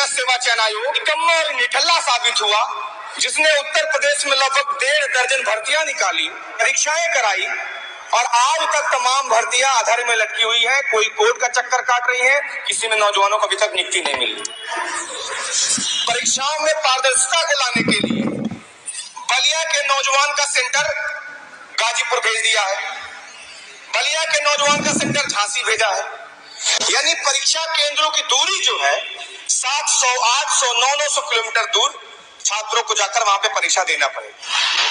जन सेवा चयन आयोग निकम्मा और निठल्ला साबित हुआ, जिसने उत्तर प्रदेश में लगभग 1.5 दर्जन भर्तियां निकाली, परीक्षाएं कराई और आज तक तमाम भर्तियां अधर में लटकी हुई हैं। कोई कोर्ट का चक्कर काट रही है, किसी में नौजवानों को अभी तक नियुक्ति नहीं मिली। परीक्षाओं में पारदर्शिता को लाने के लिए बलिया के नौजवान का सेंटर गाजीपुर भेज दिया है, बलिया के नौजवान का सेंटर झांसी भेजा है। यानी परीक्षा केंद्रों की दूरी जो है 700, 800, 900 किलोमीटर दूर छात्रों को जाकर वहां पे परीक्षा देना पड़ेगा।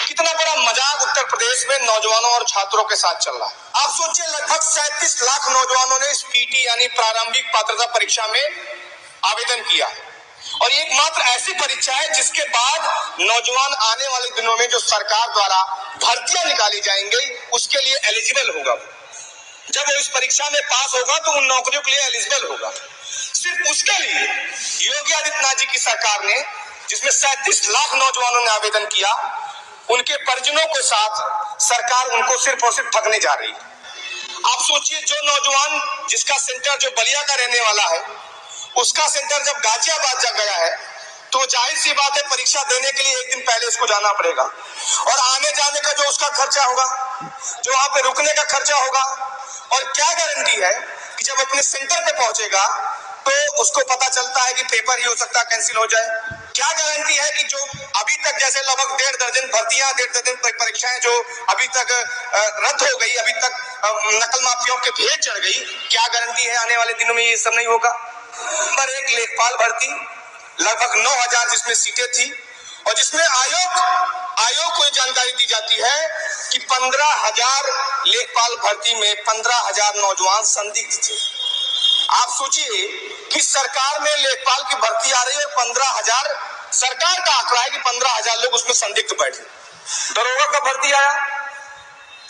कितना बड़ा मजाक उत्तर प्रदेश में नौजवानों और छात्रों के साथ चल रहा है। आप सोचिए, लगभग 37 लाख नौजवानों ने इस पीटी यानी प्रारंभिक पात्रता परीक्षा में आवेदन किया है और ये एकमात्र ऐसी परीक्षा है जिसके बाद नौजवान आने वाले दिनों में जो सरकार द्वारा भर्तियां निकाली जाएंगी उसके लिए एलिजिबल होगा। जब वो इस परीक्षा में पास होगा तो उन नौकरियों के लिए एलिजिबल होगा। सिर्फ उसके लिए योगी आदित्यनाथ जी की सरकार ने, जिसमें 37 लाख नौजवानों ने आवेदन किया, उनके परिजनों के साथ सरकार उनको सिर्फ और सिर्फ ठगने जा रही है। आप सोचिए, जो नौजवान जिसका सेंटर जो बलिया का रहने वाला है, उसका सेंटर जब गाजियाबाद जा गया है तो जाहिर सी बात है परीक्षा देने के लिए एक दिन पहले उसको जाना पड़ेगा और आने जाने का जो उसका खर्चा होगा, जो वहां पे रुकने का खर्चा होगा, और क्या गारंटी है कि जब अपने सेंटर पे पहुंचेगा तो उसको पता चलता है कि पेपर ही हो सकता है कैंसिल हो जाए। क्या गारंटी है कि जो अभी तक जैसे लगभग 1.5 दर्जन भर्तियां, 1.5 दर्जन परीक्षाएं जो अभी तक रद्द हो गई, अभी तक नकल माफियाओं के भेद चढ़ गई, क्या गारंटी है आने वाले दिनों में ये सब नहीं होगा। नंबर 1 लेखपाल भर्ती लगभग 9,000 जिसमें सीटें थी और जिसमें आयोग को जानकारी दी जाती है कि 15,000 लेखपाल भर्ती में 15,000 नौजवान संदिग्ध थे। आप सोचिए कि सरकार में लेखपाल की भर्ती आ रही है और 15,000 सरकार का आंकड़ा है कि 15,000 लोग उसमें संदिग्ध बैठे। दरोगा का भर्ती आया,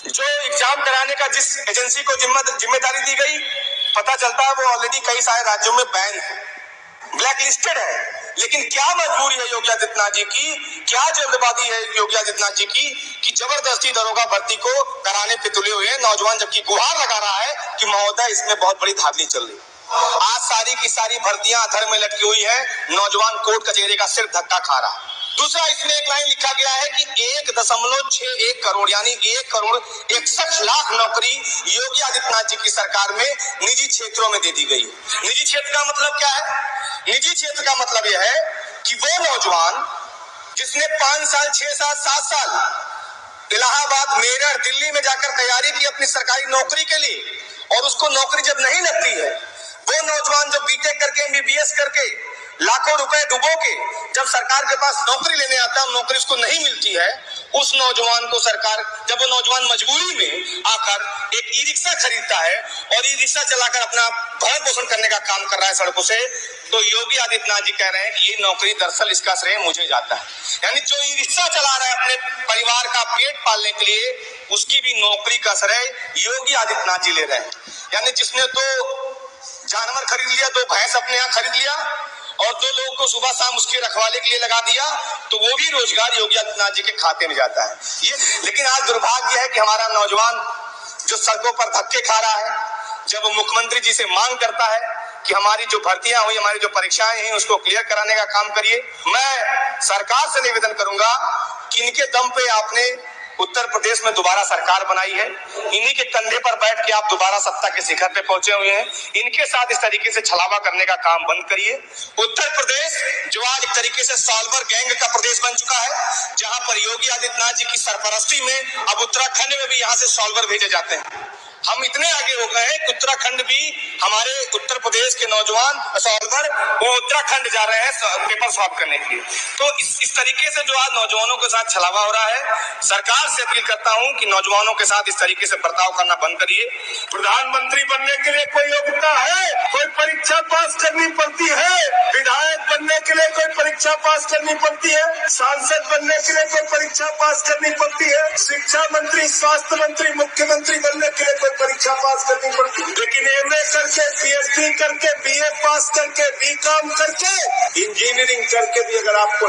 जो एग्जाम कराने का जिस एजेंसी को जिम्मेदारी दी गई, पता चलता है वो ऑलरेडी कई सारे राज्यों में बैन है, ब्लैक लिस्टेड है। लेकिन क्या मजबूरी है योगी आदित्यनाथ जी की, क्या जल्दबाजी है योगी आदित्यनाथ जी की कि जबरदस्ती दरोगा भर्ती को कराने पे तुले हुए हैं नौजवान, जबकि गुहार लगा रहा है कि महोदय इसमें बहुत बड़ी धांधली चल रही है। आज सारी की सारी भर्तियां अधर में लटकी हुई है, नौजवान कोर्ट कचहरी का सिर्फ धक्का खा रहा है। दूसरा, इसमें एक लाइन लिखा गया है कि 1.61 करोड़ यानी 1,61,00,000 नौकरी योगी आदित्यनाथ जी की सरकार में निजी क्षेत्रों में दे दी गई। निजी क्षेत्र का मतलब क्या है? निजी क्षेत्र का मतलब यह है कि वो नौजवान जिसने 5 साल, 6 साल, 7 साल इलाहाबाद, मेरठ, दिल्ली में जाकर तैयारी की अपनी सरकारी नौकरी के लिए और उसको नौकरी जब नहीं लगती है, वो नौजवान जो बीटेक करके, MBBS करके, लाखों रुपए डुबो के जब सरकार के पास नौकरी लेने आता है, नौकरी उसको नहीं मिलती है, उस नौजवान को सरकार, जब वो नौजवान मजबूरी में आकर एक ई रिक्शा खरीदता है और ई रिक्शा चलाकर अपना भरण पोषण करने का काम कर रहा है सड़कों से, तो योगी आदित्यनाथ जी कह रहे हैं कि ये नौकरी दरअसल इसका श्रेय मुझे जाता है। यानी जो ई रिक्शा चला रहा है अपने परिवार का पेट पालने के लिए, उसकी भी नौकरी का श्रेय योगी आदित्यनाथ जी ले रहे हैं। यानी जिसने 2 जानवर खरीद लिया, 2 भैंस अपने यहाँ खरीद लिया और 2 लोगों को सुबह शाम उसके रखवाले के लिए लगा दिया, तो वो भी रोजगार योगी आदित्यनाथ जी के खाते में जाता है। ये लेकिन आज दुर्भाग्य है कि हमारा नौजवान जो सड़कों पर धक्के खा रहा है, जब वो मुख्यमंत्री जी से मांग करता है कि हमारी जो भर्तियां हुई, हमारी जो परीक्षाएं हैं, उसको क्लियर कराने का काम करिए। मैं सरकार से निवेदन करूंगा कि इनके दम पे आपने उत्तर प्रदेश में दोबारा सरकार बनाई है, इन्हीं के कंधे पर बैठ के आप दोबारा सत्ता के शिखर पे पहुंचे हुए हैं, इनके साथ इस तरीके से छलावा करने का काम बंद करिए। उत्तर प्रदेश जो आज एक तरीके से सॉल्वर गैंग का प्रदेश बन चुका है, जहां पर योगी आदित्यनाथ जी की सरपरस्ती में अब उत्तराखंड में भी यहां से सॉल्वर भेजे जाते हैं। हम इतने आगे हो गए हैं कि उत्तराखंड भी हमारे उत्तर प्रदेश के नौजवान सॉल्वर वो उत्तराखंड जा रहे हैं पेपर सॉल्व करने के लिए। तो इस तरीके से जो आज नौजवानों के साथ छलावा हो रहा है, सरकार से अपील करता हूं कि नौजवानों के साथ इस तरीके से बर्ताव करना बंद करिए। प्रधानमंत्री बनने के लिए कोई योग्यता है? कोई परीक्षा पास करनी पड़ती है? विधायक बनने के लिए कोई परीक्षा पास करनी पड़ती है? सांसद बनने के लिए कोई परीक्षा पास करनी पड़ती है? शिक्षा मंत्री, स्वास्थ्य मंत्री, मुख्यमंत्री बनने के लिए परीक्षा पास करनी पड़ती है। लेकिन MA करके, PhD करके, BA पास करके, BCom करके, इंजीनियरिंग करके भी अगर आपको